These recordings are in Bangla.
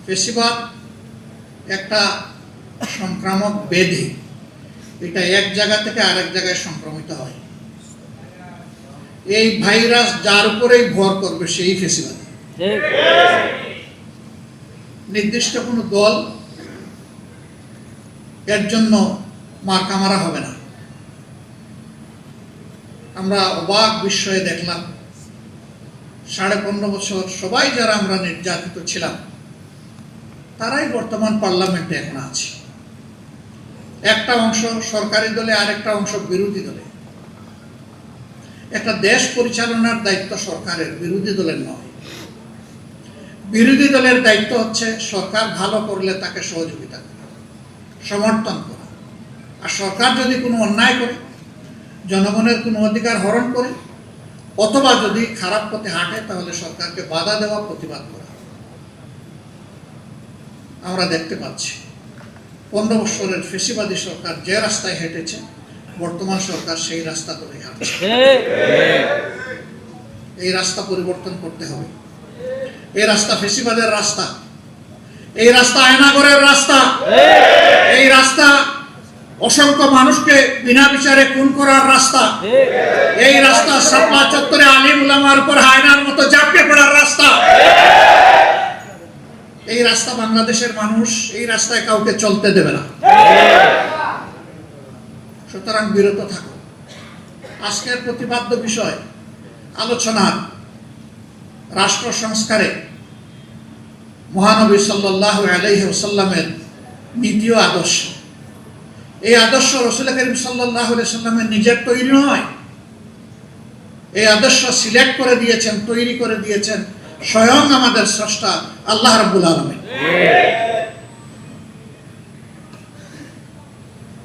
ফেসিবাদ একটা সংক্রামক ব্যাধি, এটা এক জায়গা থেকে আরেক জায়গায় সংক্রমিত হয়। এই ভাইরাস যার উপরেই ভর করবে সেই ফেসিবাদ। নির্দিষ্ট কোনো দল এর জন্য মার্কা মারা হবে না। আমরা অবাক বিস্ময়ে দেখলাম 15.5 বছর সবাই যারা আমরা নির্যাতিত ছিলাম তারাই বর্তমান পার্লামেন্টে এখন আছে। একটা অংশ সরকারি দলে, আরেকটা অংশ বিরোধী দলে। একটা দেশ পরিচালনার দায়িত্ব সরকারের, বিরোধী দলের নয়। বিরোধী দলের দায়িত্ব হচ্ছে সরকার ভালো করলে তাকে সহযোগিতা করা, সমর্থন করা। আর সরকার যদি কোনো অন্যায় করে, জনগণের কোনো অধিকার হরণ করে, অথবা যদি খারাপ পথে হাঁটে, তাহলে সরকারকে বাধা দেওয়া, প্রতিবাদ করা। আমরা দেখতে পাচ্ছি 15 বছরের ফেসিবাদী সরকার যে রাস্তায় হেঁটেছে, বর্তমান সরকার সেই রাস্তা ধরে হাঁটছে। এই রাস্তা পরিবর্তন করতে হবে। এই রাস্তা ফেসিবাদের রাস্তা, এই রাস্তা আয়নাগরের রাস্তা, এই রাস্তা অসংখ্য মানুষকে বিনা বিচারে খুন করার রাস্তা, এই রাস্তা শাপলা চত্বরে আলিম উলামার উপর হায়নার মতো ঝাঁপিয়ে পড়ার রাস্তা। এই রাস্তা বাংলাদেশের মানুষ এই রাস্তায় কাউকে চলতে দেবে না। সুতরাং বিরত থাকো। আজকের প্রতিপাদ্য বিষয় আলোচনার রাষ্ট্র সংস্কারে মহানবী সাল্লাল্লাহু আলাইহি ওয়াসাল্লামের নীতি ও আদর্শ। এই আদর্শ রাসূল করিম সাল্লাল্লাহু আলাইহি ওয়াসাল্লামের নিজের তৈরি নয়। এই আদর্শ সিলেক্ট করে দিয়েছেন, তৈরি করে দিয়েছেন স্বয়ং আমাদের স্রষ্টা আল্লাহ রাব্বুল আলামিন।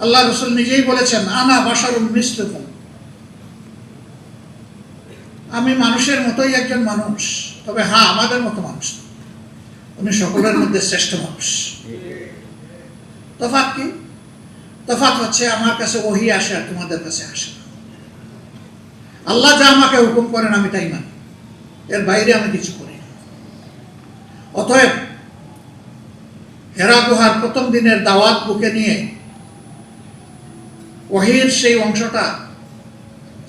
আল্লাহ রাসূল নিজেই বলেছেন, আনা বাশারুম মিসলুকুম, আমি মানুষের মতোই একজন মানুষ, তবে হ্যাঁ আমাদের মতো মানুষ। উনি সকলের মধ্যে শ্রেষ্ঠ মানুষ। তফাৎ কি? তফাৎ হচ্ছে আমার কাছে ওহী আসে আর তোমাদের কাছে আসে না। আল্লাহ যা আমাকে হুকুম করেন আমি তাই মানি, এর বাইরে আমি কিছু করি না। অতএব হেরা গুহার প্রথম দিনের দাওয়াত বুকে নিয়ে ওহীর সেই অংশটা,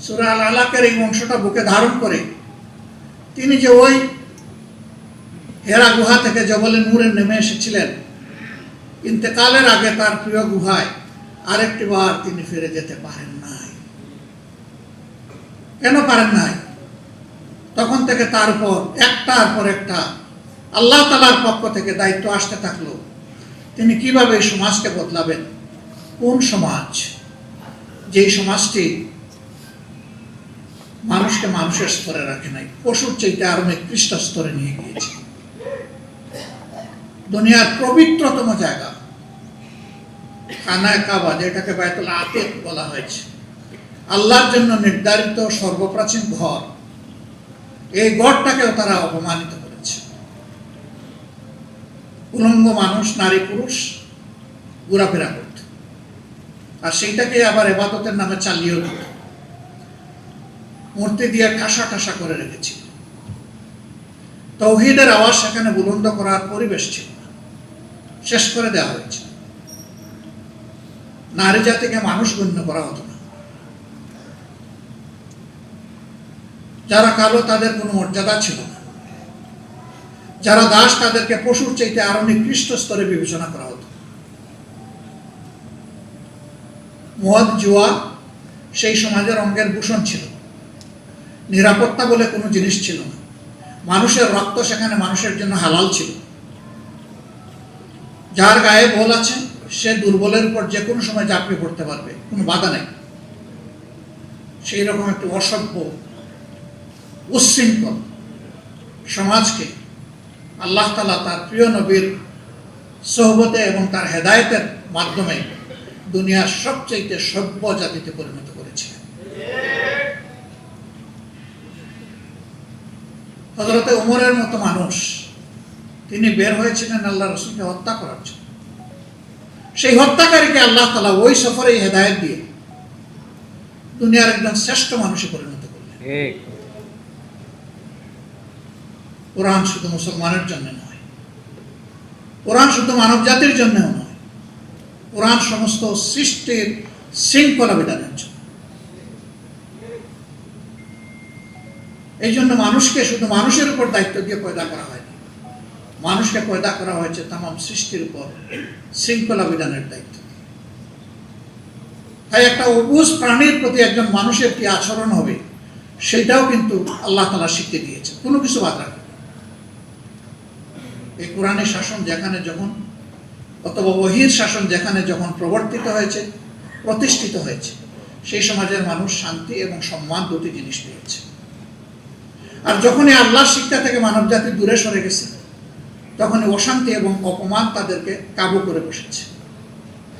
সূরা আল আলাকের এই অংশটা বুকে ধারণ করে তিনি যে ওই হেরা গুহা থেকে জবলে নূরে নেমে এসেছিলেন, ইন্তেকালের আগে তার প্রিয় গুহায় আরেকটি বার তিনি ফিরে যেতে পারেন নাই। কেন পারেন নাই? তখন থেকে তার উপর একটার পর একটা আল্লাহ তাআলার পক্ষ থেকে দায়িত্ব আসতে থাকলো। তিনি কিভাবে এই সমাজকে বদলাবেন। কোন সমাজ? যেই সমাজটি মানুষকে মানুষের স্তরে রাখে নাই, পশুর চাইতে আরো নিকৃষ্ট স্তরে নিয়ে গিয়েছে। দুনিয়ার পবিত্রতম জায়গা খানায়ে কাবা, যেটাকে বাইতুল আতিক বলা হয়েছে, আল্লাহর জন্য নির্ধারিত সর্বপ্রাচীন ঘর, এই ঘরটাকেও তারা অপমানিত করেছে। উলঙ্গ মানুষ, নারী পুরুষ ঘোরাফেরা করত, আর সেইটাকে আবার ইবাদতের নামে চালিয়েও দিত। মূর্তি দিয়ে ঠাসা ঠাসা করে রেখেছিল। তাওহীদের আওয়াজ সেখানে বুলন্দ করার পরিবেশ ছিল না, শেষ করে দেওয়া হয়েছে। নারী জাতিকে মানুষ গণ্য করা হতো না। যারা কালো তাদের কোনো মর্যাদা ছিল না। যারা দাস তাদেরকে পশুর চাইতে আরো নিকৃষ্ট স্তরে বিবেচনা করা হতো। মদ, জুয়া সেই সমাজের অঙ্গের ভূষণ ছিল। নিরাপত্তা বলে কোনো জিনিস ছিল না। মানুষের রক্ত সেখানে মানুষের জন্য হালাল ছিল। যার গায়ে বল আছে সে দুর্বলের উপর যে কোনো সময় ঝাঁপিয়ে পড়তে পারবে, কোনো বাধা নেই। সেই রকম একটি অসভ্য, উচ্ছৃঙ্খল সমাজকে আল্লাহ তাআলা তার প্রিয় নবীর সোহবতে এবং তার হেদায়েতের মাধ্যমে দুনিয়ার সবচেয়ে সভ্য জাতিতে পরিণত করেছিলেন। হযরতে ওমরের মতো মানুষ, তিনি বের হয়েছিলেন আল্লাহ রাসূলকে হত্যা করার জন্য। সেই হত্যাকারীকে আল্লাহ তাআলা ওই সফরে হেদায়েত দিয়ে দুনিয়ার একজন শ্রেষ্ঠ মানুষে পরিণত করলেন। কোরআন শুধু মুসলমানের জন্য নয়, কোরআন শুধু মানব জাতির জন্যও নয়, কোরআন সমস্ত সৃষ্টির শৃঙ্খলা বিধানের জন্য। এই জন্য মানুষকে শুধু মানুষের উপর দায়িত্ব দিয়ে পয়দা করা হয়নি, মানুষকে পয়দা করা হয়েছে তামাম সৃষ্টির উপর শৃঙ্খলা বিধানের দায়িত্ব। তাই একটা অবুঝ প্রাণীর প্রতি একজন মানুষের কি আচরণ হবে সেটাও কিন্তু আল্লাহ তাআলা শিখিয়ে দিয়েছে, কোনো কিছু বাদ রাখে। এই কোরআনের শাসন যেখানে যখন, অথবা ওহীর শাসন যেখানে যখন প্রবর্তিত হয়েছে, প্রতিষ্ঠিত হয়েছে, সেই সমাজের মানুষ শান্তি এবং সম্মান দুটি জিনিস পেয়েছে। আর যখনই আল্লাহর শিক্ষা থেকে মানব জাতি দূরে সরে গেছে, তখনই অশান্তি এবং অপমান তাদেরকে কাবু করে বসেছে।